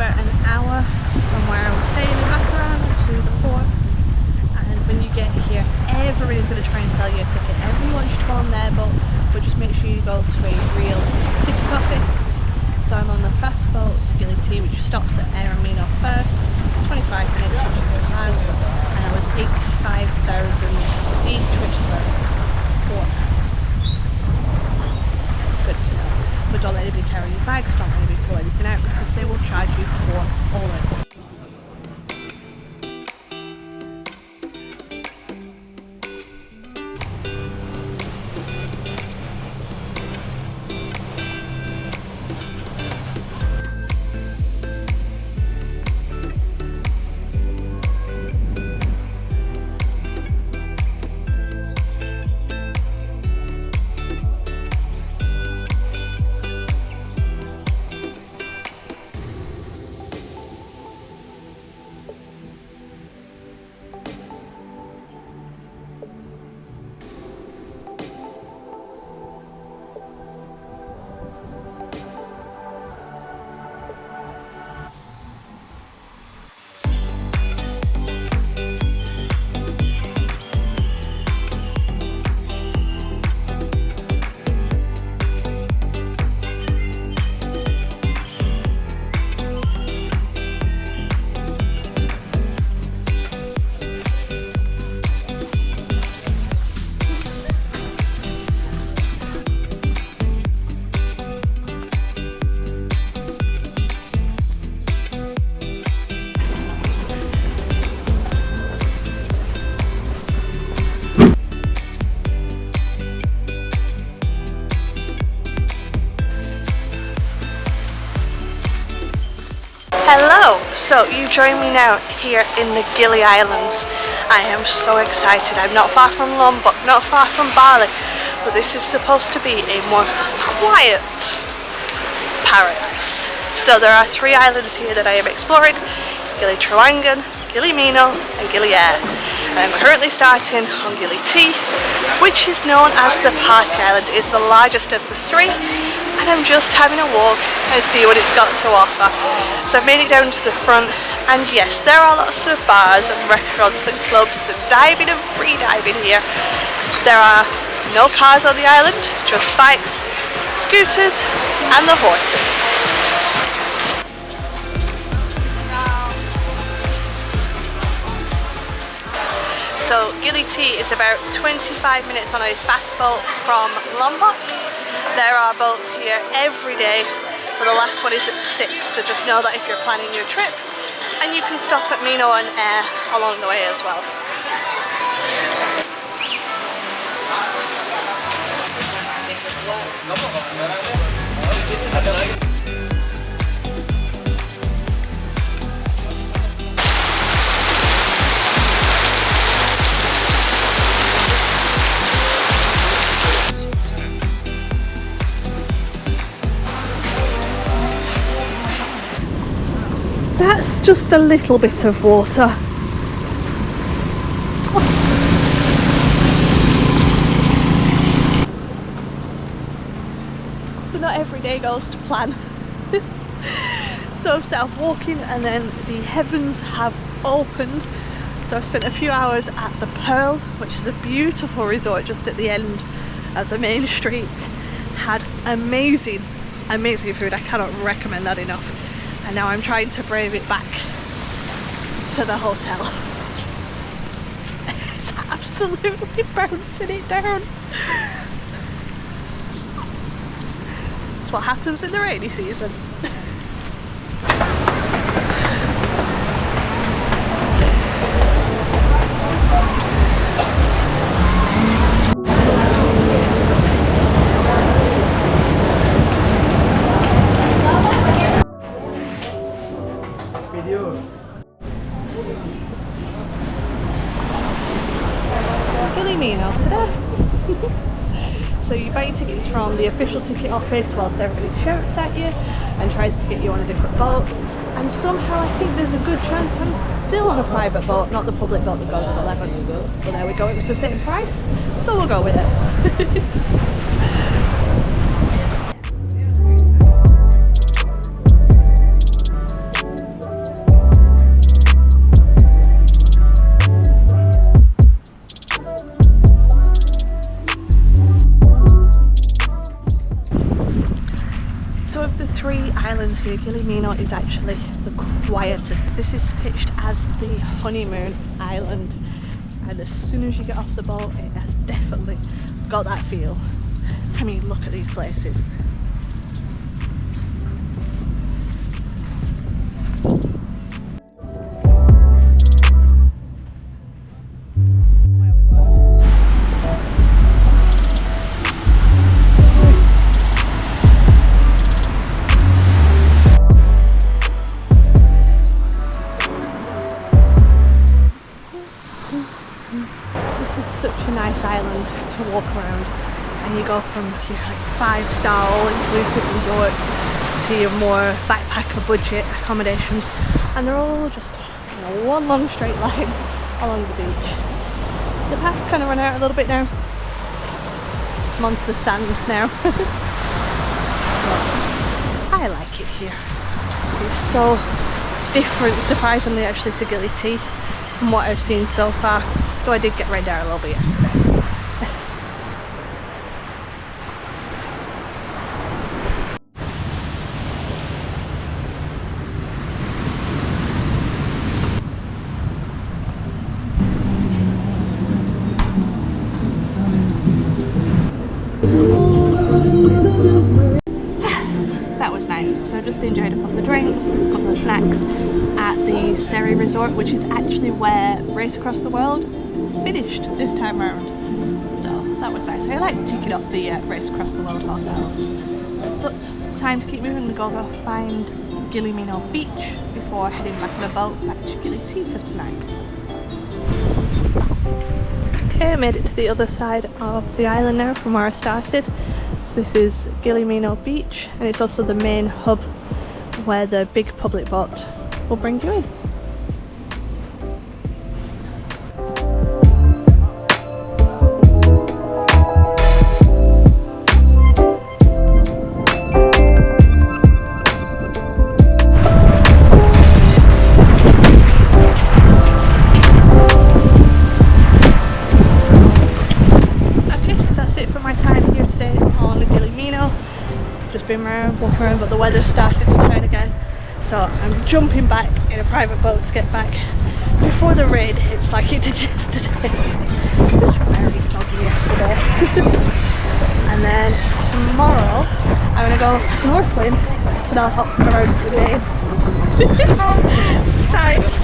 about an hour from where I was staying in Trawangan to the port, and when you get here everybody's going to try and sell you a ticket. Everyone wants you to go on their boat, but just make sure you go to a real ticket office. So I'm on the fast boat to Gili T, which stops at Meno first, 25 minutes, which is the plan, and I was 85,000 each, which is about £4. Good to know. But don't let anybody carry your bags, don't let anybody pull anything out, because they will charge you for all of it. Hello! So you join me now here in the Gili Islands. I am so excited. I'm not far from Lombok, not far from Bali, but this is supposed to be a more quiet paradise. So there are 3 islands here that I am exploring: Gili Trawangan, Gili Meno and Gili T. I'm currently starting on Gili T, which is known as the party island. It is the largest of the 3. And I'm just having a walk and see what it's got to offer. So I've made it down to the front, and yes, there are lots of bars and restaurants and clubs and diving and free diving here. There are no cars on the island, just bikes, scooters and the horses. So Gili T is about 25 minutes on a fast boat from Lombok. There are boats here every day, but the last one is at 6, so just know that if you're planning your trip, and you can stop at Meno and Air along the way as well. That's just a little bit of water. So not every day goes to plan. So I've set off walking, and then the heavens have opened. So I've spent a few hours at the Pearl, which is a beautiful resort just at the end of the main street. Had amazing food. I cannot recommend that enough. And now I'm trying to brave it back to the hotel. It's absolutely bouncing it down. That's what happens in the rainy season. Gili Meno today. So you buy your tickets from the official ticket office whilst everybody shouts at you and tries to get you on a different boat, and somehow I think there's a good chance I'm still on a private boat, not the public boat that goes at 11. But there we go, it was the same price, so we'll go with it. islands here, Gili Meno is actually the quietest. This is pitched as the honeymoon island, and as soon as you get off the boat it has definitely got that feel. I mean, look at these places. Island to walk around, and you go from your like 5-star all-inclusive resorts to your more backpacker budget accommodations, and they're all just, you know, one long straight line along the beach. The path's kind of run out a little bit now. I'm onto the sand now. I like it here. It's so different, surprisingly, actually, to Gili T from what I've seen so far. Though I did get rained out a little bit yesterday. That was nice. So I just enjoyed a couple of drinks, a couple of snacks at the Seri Resort, which is actually where Race Across the World finished this time around. So that was nice. I like ticking up the Race Across the World hotels. But time to keep moving and go find Gili Meno Beach before heading back on a boat back to Gili T for tonight. Okay, I made it to the other side of the island now from where I started. So this is Gili Meno Beach, and it's also the main hub where the big public boat will bring you in. Been around, walking around, but the weather's started to turn again, so I'm jumping back in a private boat to get back before the rain hits like it did yesterday. It was very soggy yesterday. And then tomorrow I'm going to go snorkeling, so I'll hop around the day. Sights.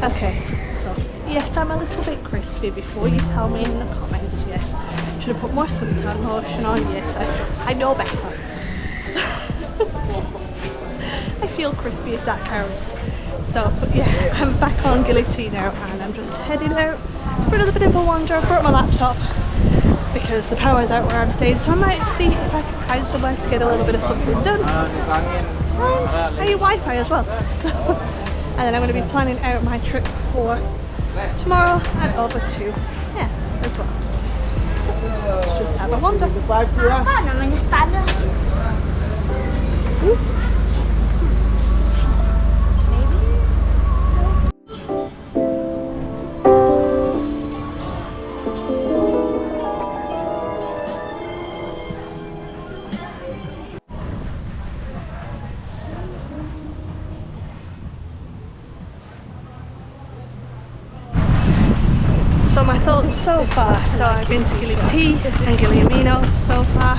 Okay, so yes, I'm a little bit crispy. Before you tell me in the comments, yes, should have put more suntan lotion on. Yes, I know better. I feel crispy if that counts. So, but yeah, I'm back on Gili T now, and I'm just heading out for another bit of a wander. I've brought my laptop because the power's out where I'm staying, so I might see if I can find somewhere to get a little bit of something done. And I need Wi-Fi as well. So. And then I'm going to be planning out my trip for tomorrow and over to as well. So let's just have a wander. So my thoughts so far, so I've been to Gili T and Gili Meno so far,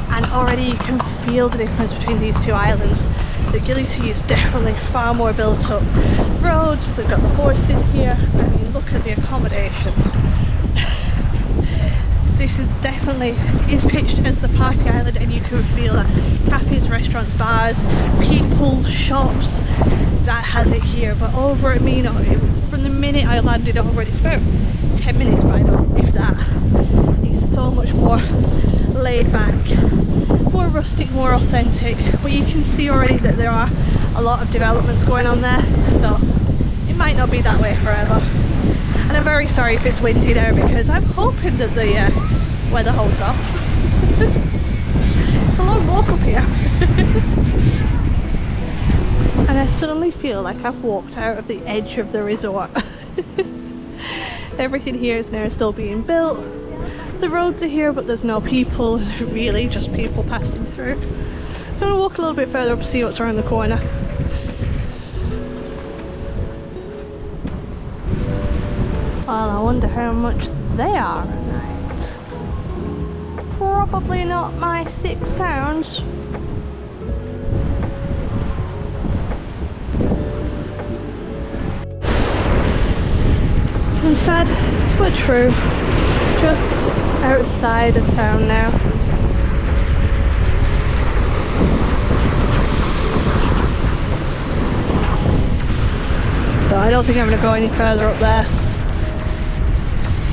and already you can feel the difference between these two islands. The Gili T is definitely far more built up roads, they've got the horses here. I mean, look at the accommodation. This is definitely pitched as the party island, and you can feel that cafes, restaurants, bars, people, shops, that has it here. But over at Meno, from the minute I landed over it, it's about 10 minutes by the way, if that. It's so much more laid back, more rustic, more authentic, but you can see already that there are a lot of developments going on there, so it might not be that way forever. And I'm very sorry if it's windy now, because I'm hoping that the weather holds off. It's a long walk up here. and I suddenly feel like I've walked out of the edge of the resort. Everything here is now still being built. The roads are here, but there's no people, really, just people passing through. So I'm going to walk a little bit further up to see what's around the corner. Well, I wonder how much they are at night. Probably not my £6. And sad but true, just outside of town now. So I don't think I'm going to go any further up there.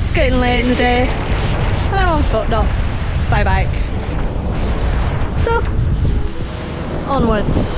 It's getting late in the day and I'm on foot, not by bike. So, onwards.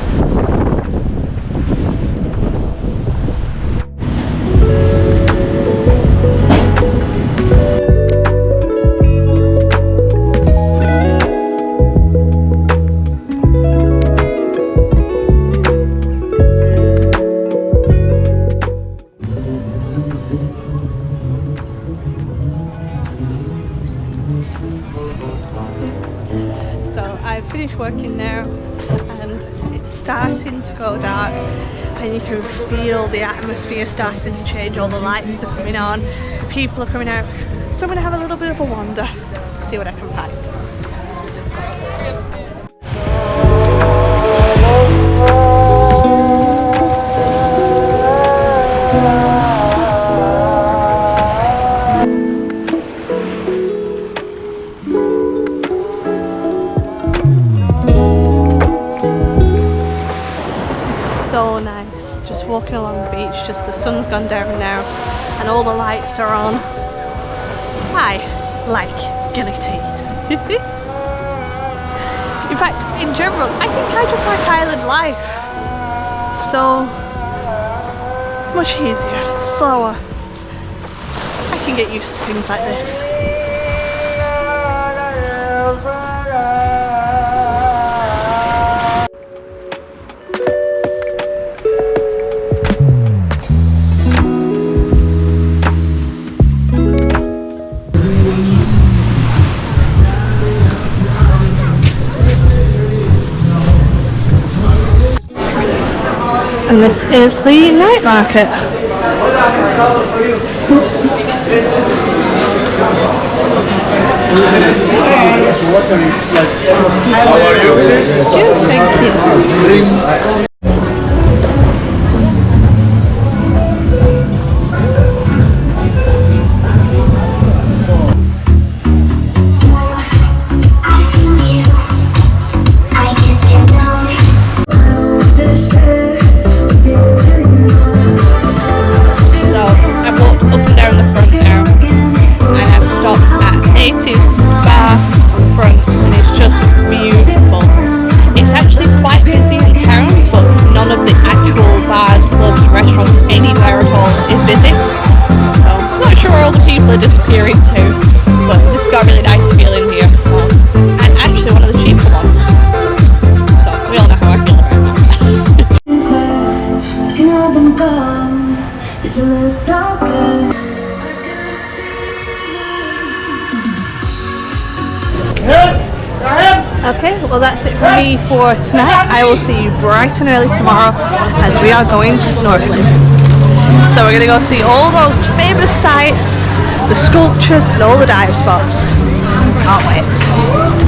I've finished working now and it's starting to go dark and you can feel the atmosphere starting to change. All the lights are coming on, the people are coming out, so I'm going to have a little bit of a wander, see what I can find. So nice, just walking along the beach, just the sun's gone down now and all the lights are on. I like Gili T. In fact, in general, I think I just like island life. So much easier, slower. I can get used to things like this. And this is the night market. How are you? Good, thank you. Disappearing too, but this got a really nice feeling here, so, and actually one of the cheaper ones, so we all know how I feel about that. Okay, well that's it for me for tonight. I will see you bright and early tomorrow as we are going snorkeling. So we're going to go see all those famous sites, the sculptures and all the dive spots. Can't wait.